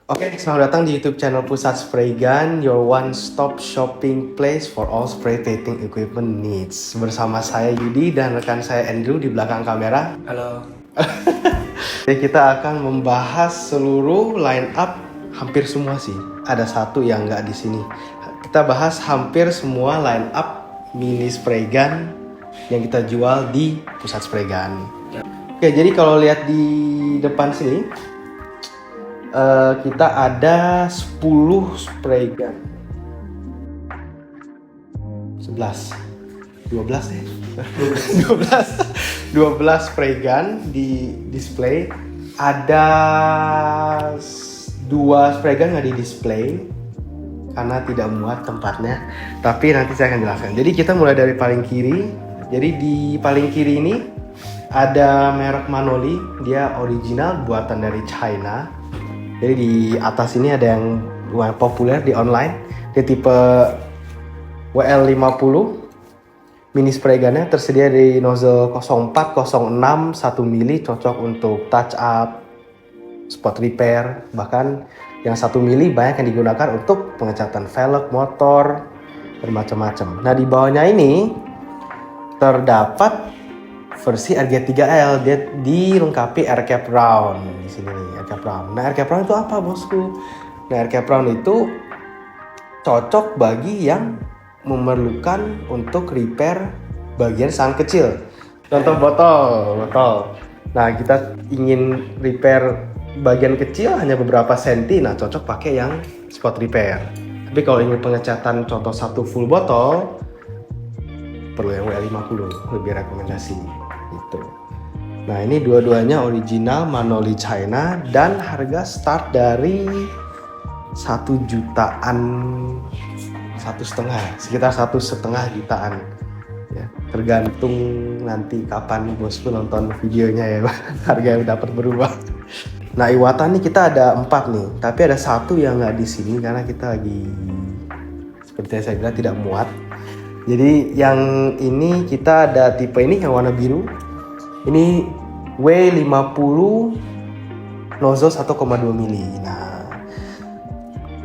Oke, selamat datang di YouTube channel Pusat Spray Gun, your one-stop shopping place for all spray painting equipment needs. Bersama saya Yudi dan rekan saya Andrew di belakang kamera. Halo. Jadi kita akan membahas seluruh line up, hampir semua sih. Ada satu yang nggak di sini. Kita bahas hampir semua line up mini spray gun yang kita jual di Pusat Spray Gun. Oke, jadi kalau lihat di depan sini, kita ada 10 spray gun. 11 12 deh 12 spray gun di display. Ada 2 spray gun nggak di display karena tidak muat tempatnya, tapi nanti saya akan jelaskan. Jadi kita mulai dari paling kiri. Jadi di paling kiri ini ada merek Manoli, dia original buatan dari China. Jadi di atas ini ada yang lumayan populer di online. Dia tipe WL50 mini spray gunnya, tersedia di nozzle 04, 06, 1 mili, cocok untuk touch up, spot repair. Bahkan yang 1 mili banyak yang digunakan untuk pengecatan velg, motor, bermacam-macam. Nah di bawahnya ini terdapat versi RG3L, dia dilengkapi air cap round di sini nih, air cap round. Nah, air cap round itu apa, bosku? Nah, air cap round itu cocok bagi yang memerlukan untuk repair bagian sang kecil. Contoh botol. Nah, kita ingin repair bagian kecil hanya beberapa senti, nah cocok pakai yang spot repair. Tapi kalau ingin pengecatan contoh satu full botol, perlu yang WL50, lebih rekomendasi gitu. Nah ini dua-duanya original Manoli China dan harga start dari 1 jutaan, 1,5, sekitar 1,5 jutaan ya, tergantung nanti kapan bosku nonton videonya ya. Harga yang dapat berubah. Nah Iwata nih kita ada 4 nih, tapi ada 1 yang nggak di sini karena kita lagi, seperti yang saya bilang, tidak muat. Jadi yang ini kita ada tipe ini yang warna biru. Ini W50 nozzle 1,2 mili. Nah,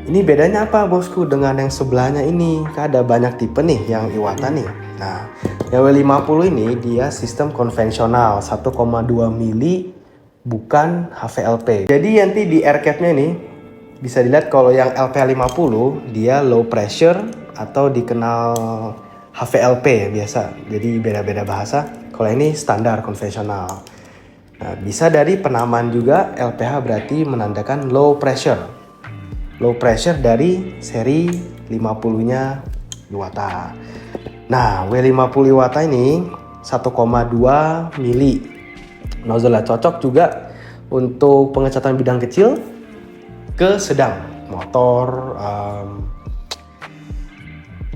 ini bedanya apa bosku dengan yang sebelahnya ini? Kan ada banyak tipe nih yang Iwata nih. Nah, yang W50 ini dia sistem konvensional 1,2 mili, bukan HVLP. Jadi nanti di air capnya nih bisa dilihat kalau yang LP50 dia low pressure atau dikenal HVLP biasa, jadi beda-beda bahasa. Kalau ini standar konvensional. Nah, bisa dari penamaan juga, LPH berarti menandakan low pressure. Low pressure dari seri 50-nya Iwata. Nah, W50 Iwata ini 1,2 mili. Nozzle cocok juga untuk pengecatan bidang kecil ke sedang, motor,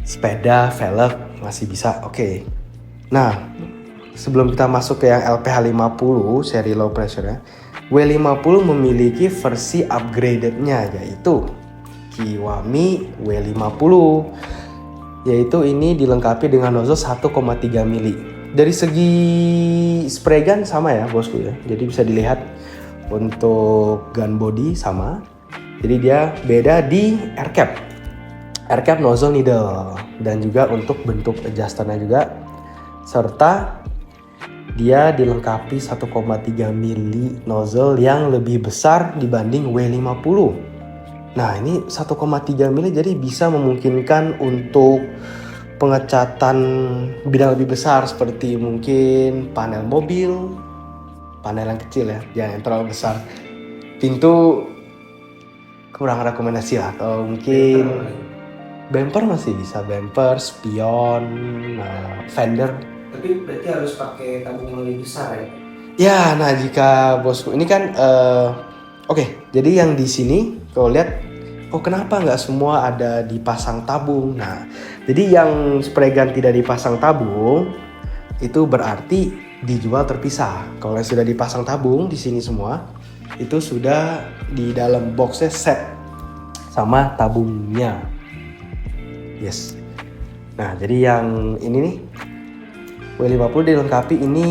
sepeda, velg masih bisa. Oke. Nah, sebelum kita masuk ke yang LPH 50 seri low pressure ya, W50 memiliki versi upgradednya, yaitu Kiwami W50, yaitu ini dilengkapi dengan nozzle 1,3 mili. Dari segi spray gun sama ya bosku ya, jadi bisa dilihat untuk gun body sama. Jadi dia beda di air cap nozzle needle, dan juga untuk bentuk adjusternya juga, serta dia dilengkapi 1,3 mili nozzle yang lebih besar dibanding W50. Nah ini 1,3 mili jadi bisa memungkinkan untuk pengecatan bidang lebih besar, seperti mungkin panel mobil, panel yang kecil ya, jangan yang terlalu besar. Pintu kurang rekomendasi lah, atau mungkin bumper masih bisa, bumper, spion, fender. Tapi berarti harus pakai tabung yang lebih besar ya? Ya, nah jika bosku ini kan, oke, jadi yang di sini kalau lihat, oh kenapa nggak semua ada dipasang tabung? Nah, jadi yang spray gun tidak dipasang tabung itu berarti dijual terpisah. Kalau yang sudah dipasang tabung di sini semua, itu sudah di dalam boxnya set sama tabungnya. Yes. Nah, jadi yang ini nih W50 dilengkapi ini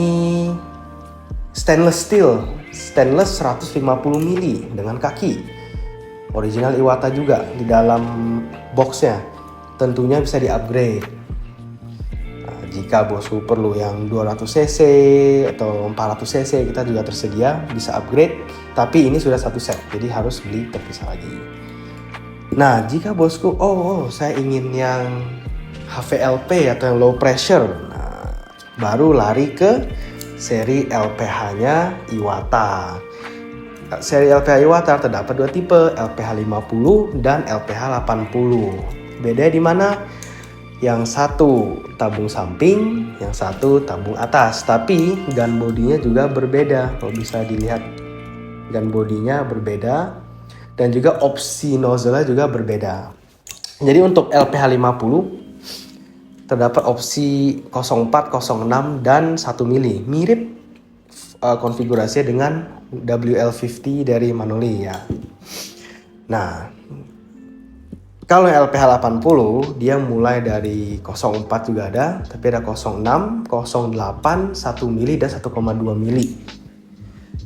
stainless steel, stainless 150 mili dengan kaki. original Iwata juga di dalam boxnya. Tentunya bisa di-upgrade. Nah, jika bosku perlu yang 200 cc atau 400 cc, kita juga tersedia, bisa upgrade. Tapi ini sudah satu set, jadi harus beli terpisah lagi. Nah, jika bosku, saya ingin yang HVLP atau yang low pressure, nah, baru lari ke seri LPH-nya Iwata. Seri LPH Iwata terdapat dua tipe, LPH 50 dan LPH 80. Beda di mana? Yang satu tabung samping, yang satu tabung atas. Tapi gun bodinya juga berbeda. Kalau bisa dilihat, gun bodinya berbeda dan juga opsi nozzle juga berbeda. Jadi untuk LPH 50 terdapat opsi 04, 06 dan 1 mili. Mirip konfigurasinya dengan WL50 dari Manoli ya. Nah, kalau LPH 80 dia mulai dari 04 juga ada, tapi ada 06, 08, 1 mili dan 1,2 mili.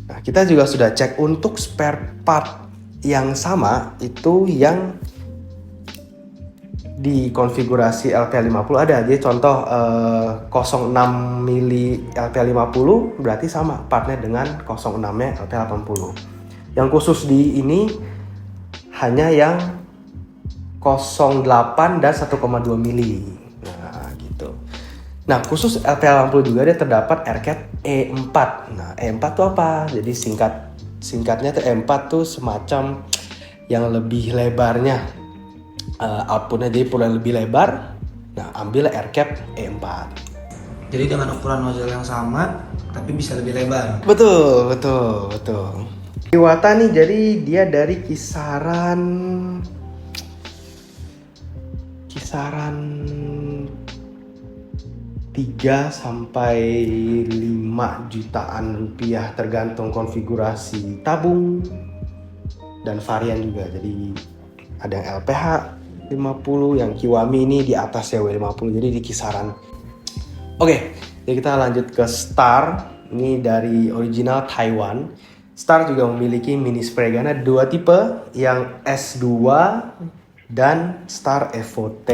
Nah, kita juga sudah cek untuk spare part yang sama itu yang di konfigurasi LPH 50 ada. Jadi contoh 06 mili LPH 50 berarti sama partnya dengan 06-nya LPH 80. Yang khusus di ini hanya yang 08 dan 1,2 mili. Nah, gitu. Nah, khusus LPH 80 juga dia terdapat aircap E4. Nah, E4 itu apa? Jadi singkatnya tuh E4 tuh semacam yang lebih lebarnya. Outputnya jadi perlu yang lebih lebar. Nah, ambil aircap E4. Jadi dengan ukuran nozzle yang sama, tapi bisa lebih lebar. Betul. Iwata nih, jadi dia dari kisaran 3 sampai 5 jutaan rupiah tergantung konfigurasi tabung dan varian juga. Jadi ada yang LPH 50, yang Kiwami ini di atas ya W50, jadi di kisaran. Oke, jadi kita lanjut ke Star. Ini dari original Taiwan. Star juga memiliki mini spray gun dua tipe, yang S2 dan Star Evo T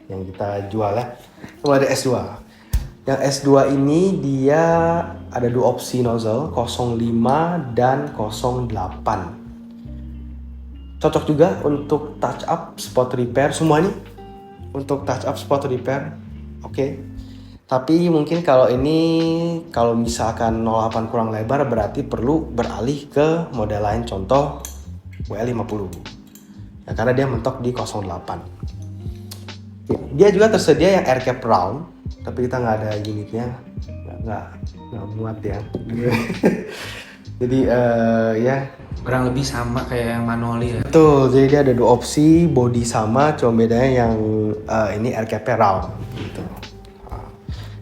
yang kita jual ya. Mulai ada S2. Yang S2 ini dia ada dua opsi nozzle, 05 dan 08. Cocok juga untuk touch up, spot repair, semua nih untuk touch up, spot repair. Oke. Tapi mungkin kalau misalkan 08 kurang lebar berarti perlu beralih ke model lain, contoh WL50. Ya, karena dia mentok di 08. Dia juga tersedia yang air cap round, tapi kita nggak ada unitnya, nggak muat ya. Jadi ya Kurang lebih sama kayak yang Manoli ya. betul. Jadi dia ada dua opsi, body sama, cuma bedanya yang ini air cap round gitu.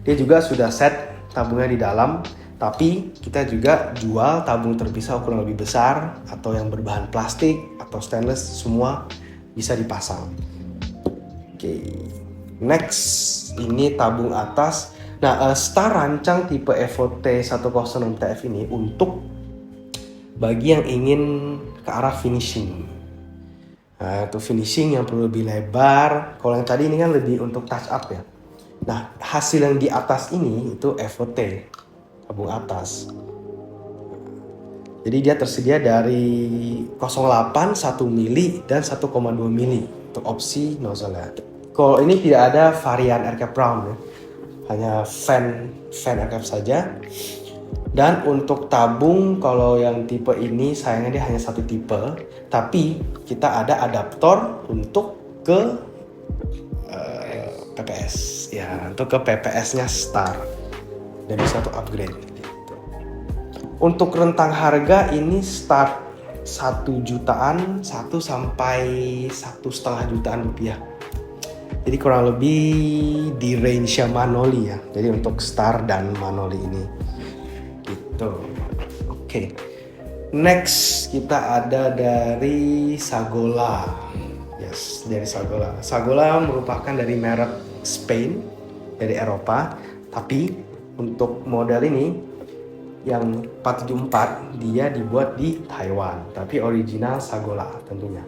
Dia juga sudah set tabungnya di dalam, tapi kita juga jual tabung terpisah ukuran lebih besar atau yang berbahan plastik atau stainless, semua bisa dipasang. Oke. Next, ini tabung atas. Nah, Star rancang tipe Evo T106 TF ini untuk bagi yang ingin ke arah finishing. Nah, itu finishing yang perlu lebih lebar. Kalau yang tadi ini kan lebih untuk touch up ya. Nah, hasil yang di atas ini itu Evo T, tabung atas. Jadi dia tersedia dari 08, 1 mili dan 1,2 mili untuk opsi nozzle. Kalau ini tidak ada varian air cap round ya. Hanya fan air cap saja. Dan untuk tabung, kalau yang tipe ini sayangnya dia hanya satu tipe, tapi kita ada adaptor untuk ke PPS ya, untuk ke PPS-nya Star dan bisa untuk upgrade gitu. Untuk rentang harga ini start 1 jutaan 1 sampai 1,5 jutaan rupiah. Jadi kurang lebih di range Manoli ya. Jadi untuk Star dan Manoli ini gitu. Oke. Next kita ada dari Sagola. Yes, dari Sagola. Sagola merupakan dari merek Spain, dari Eropa. Tapi untuk model ini yang 474 dia dibuat di Taiwan, tapi original Sagola tentunya.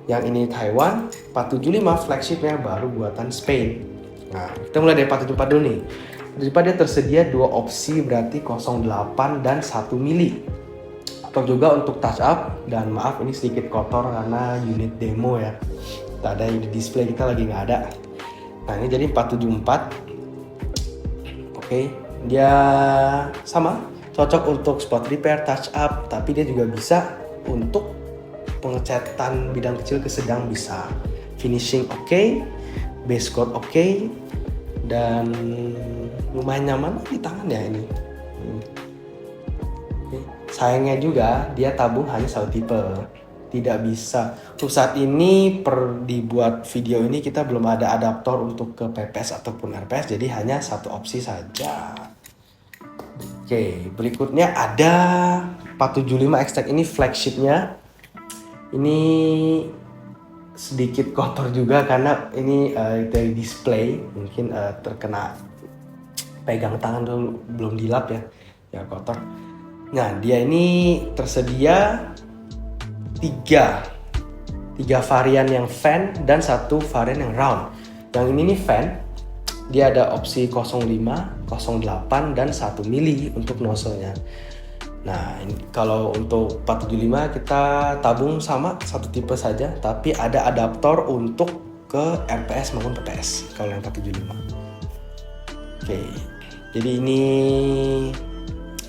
Yang ini Taiwan, 475 flagshipnya baru buatan Spain. Nah, kita mulai dari 474 dulu nih. 474 dia tersedia dua opsi, berarti 08 dan 1 mili. Atau juga untuk touch up, dan maaf ini sedikit kotor karena unit demo ya. Tak ada di display, kita lagi nggak ada. Nah ini jadi 474. Oke, dia sama, cocok untuk spot repair, touch up, tapi dia juga bisa untuk pengecatan bidang kecil ke sedang bisa. Finishing oke, base coat oke, dan lumayan nyaman di tangan ya ini. Oke. Sayangnya juga dia tabung hanya satu tipe, tidak bisa. Untuk saat ini dibuat video ini kita belum ada adaptor untuk ke PPS ataupun RPS, jadi hanya satu opsi saja. Oke, berikutnya ada 475 X-Tech, ini flagshipnya. Ini sedikit kotor juga karena ini dari display mungkin terkena pegang tangan dulu, belum dilap ya kotor. Nah dia ini tersedia tiga varian yang fan dan satu varian yang round. Yang ini nih fan, dia ada opsi 05, 08 dan 1 mili untuk nozzle-nya. Nah, ini kalau untuk 475 kita tabung sama satu tipe saja, tapi ada adaptor untuk ke RPS maupun PPS kalau yang 475. Oke, jadi ini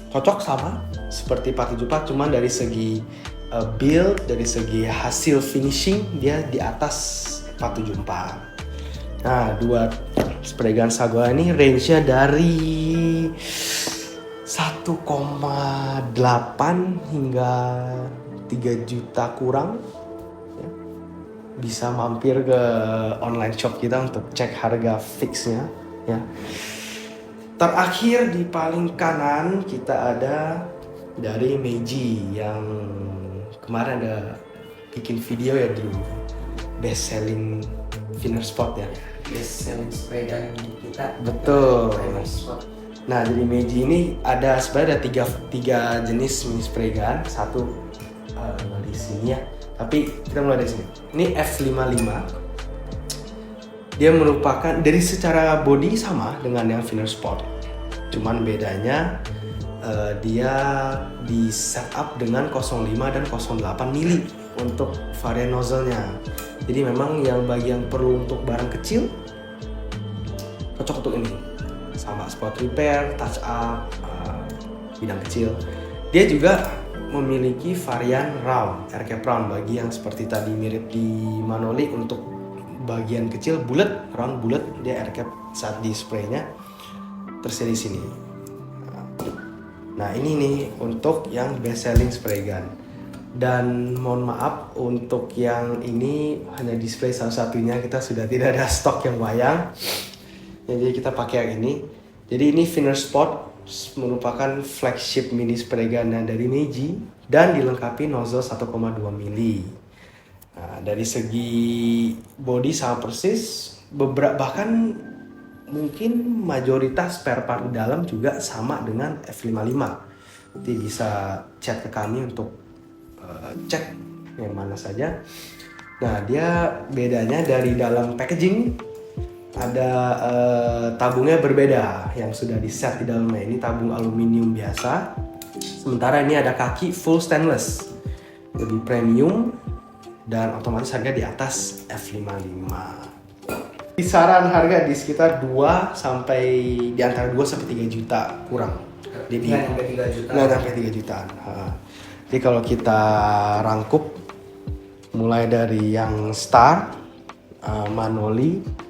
cocok sama seperti 474, cuman dari segi build, dari segi hasil finishing dia di atas 474. Nah, dua spray gun Sagola ini range-nya dari 1,8 hingga 3 juta kurang ya. Bisa mampir ke online shop kita untuk cek harga fixnya ya. Terakhir di paling kanan kita ada dari Meiji yang kemarin ada bikin video ya Drew, best selling finer spot ya, Best selling spray gun kita. betul. Finer spot. Nah, jadi Meiji ini ada sebenarnya ada tiga jenis mini spray gun. Satu di sini ya. Tapi kita mulai dari sini. Ini F55. Dia merupakan dari secara body sama dengan yang Finer Spot. Cuman bedanya dia di setup dengan 05 dan 08 mili untuk varian nozzle-nya. Jadi memang yang bagi yang perlu untuk barang kecil cocok untuk ini. Sama spot repair, touch up, bidang kecil. Dia juga memiliki varian round, air cap round bagi yang seperti tadi mirip di Manoli untuk bagian kecil bulat, round bulat, dia air cap saat di spraynya tersedia di sini. Nah ini nih untuk yang best selling spray gun. Dan mohon maaf untuk yang ini hanya display satu-satunya, kita sudah tidak ada stok yang wayang. Jadi kita pakai yang ini. Jadi ini Finer Spot merupakan flagship mini spray gun dari Meiji dan dilengkapi nozzle 1,2 mili. Nah, dari segi body sama persis, bahkan mungkin mayoritas spare part di dalam juga sama dengan F55. Nanti bisa chat ke kami untuk cek yang mana saja. Nah, dia bedanya dari dalam packaging. Ada tabungnya berbeda yang sudah di set di dalamnya. Ini tabung aluminium biasa, sementara ini ada kaki full stainless, lebih premium dan otomatis harga di atas F55. Kisaran harga di sekitar 2 sampai di antara 2 sampai 3 juta kurang. Jadi nggak sampai 3 juta. Nggak sampai 3 jutaan. Jadi kalau kita rangkup mulai dari yang Star, Manoli,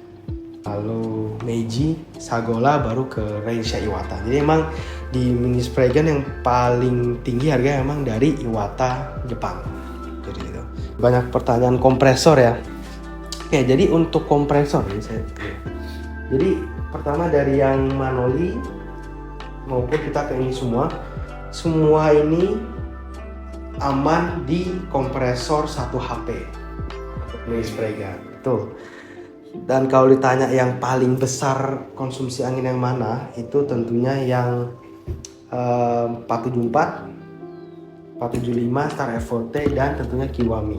lalu Meiji, Sagola, baru ke range Iwata. Jadi emang di mini spray gun yang paling tinggi harga emang dari Iwata Jepang. Jadi itu. Banyak pertanyaan kompresor ya. Oke, jadi untuk kompresor ini jadi pertama dari yang Manoli maupun kita ke ini semua ini aman di kompresor 1 HP untuk mini spray gun. Betul. Dan kalau ditanya yang paling besar konsumsi angin yang mana, itu tentunya yang 474, 475, Star FOT, dan tentunya Kiwami.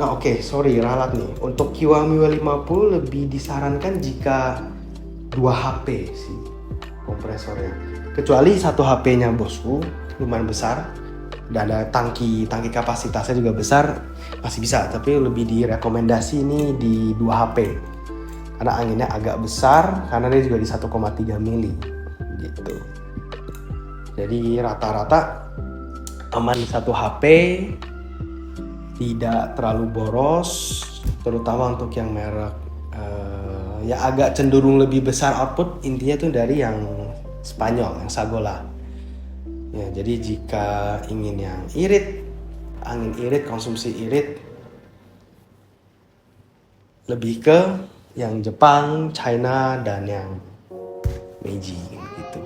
Nah oke, sorry ralat nih. Untuk Kiwami W50 lebih disarankan jika 2 HP sih kompresornya. Kecuali satu HP-nya bosku lumayan besar dan ada tangki kapasitasnya juga besar, masih bisa. Tapi lebih direkomendasi ini di 2 HP. Karena anginnya agak besar, karena dia juga di 1,3 mili gitu. Jadi rata-rata aman di satu HP, tidak terlalu boros, terutama untuk yang merek ya agak cenderung lebih besar output, intinya tuh dari yang Spanyol, yang Sagola. Ya, jadi jika ingin yang irit, angin irit, konsumsi irit, lebih ke yang Jepang, China, dan yang Meiji gitu.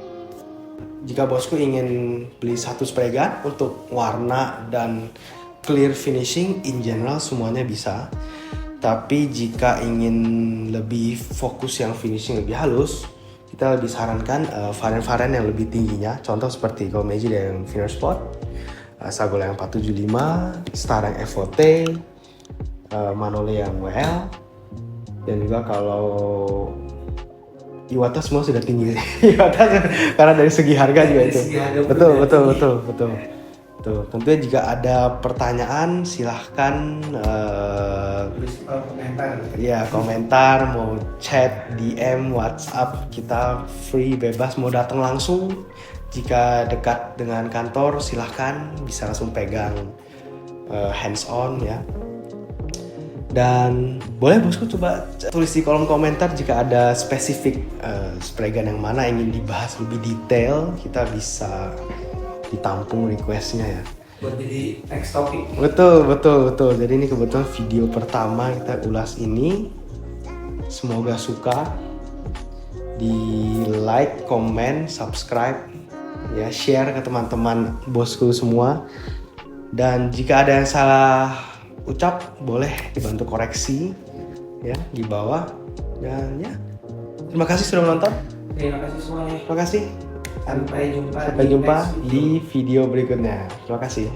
Jika bosku ingin beli satu spray gun untuk warna dan clear finishing, in general semuanya bisa. Tapi jika ingin lebih fokus yang finishing lebih halus, kita lebih sarankan varian-varian yang lebih tingginya. Contoh seperti kalau Meiji yang Finer Spot, Sagola yang 475, Star yang FOT, Manole yang WL, dan juga kalau Iwata semua sudah tinggi. Iwata karena dari segi harga juga itu. Betul. Tentunya jika ada pertanyaan silahkan komentar, mau chat, DM, WhatsApp, kita free, bebas, mau datang langsung. Jika dekat dengan kantor silahkan, bisa langsung pegang hands on ya. Dan boleh bosku coba tulis di kolom komentar jika ada spesifik spray gun yang mana ingin dibahas lebih detail, kita bisa ditampung requestnya ya. Buat jadi next topic. Betul. Jadi ini kebetulan video pertama kita ulas ini. Semoga suka. Di like, comment, subscribe, ya share ke teman-teman bosku semua. Dan jika ada yang salah ucap, boleh dibantu koreksi ya di bawah. Dan ya, terima kasih sudah menonton. Terima kasih semuanya. Terima kasih. Sampai jumpa Sampai jumpa di video berikutnya. Terima kasih.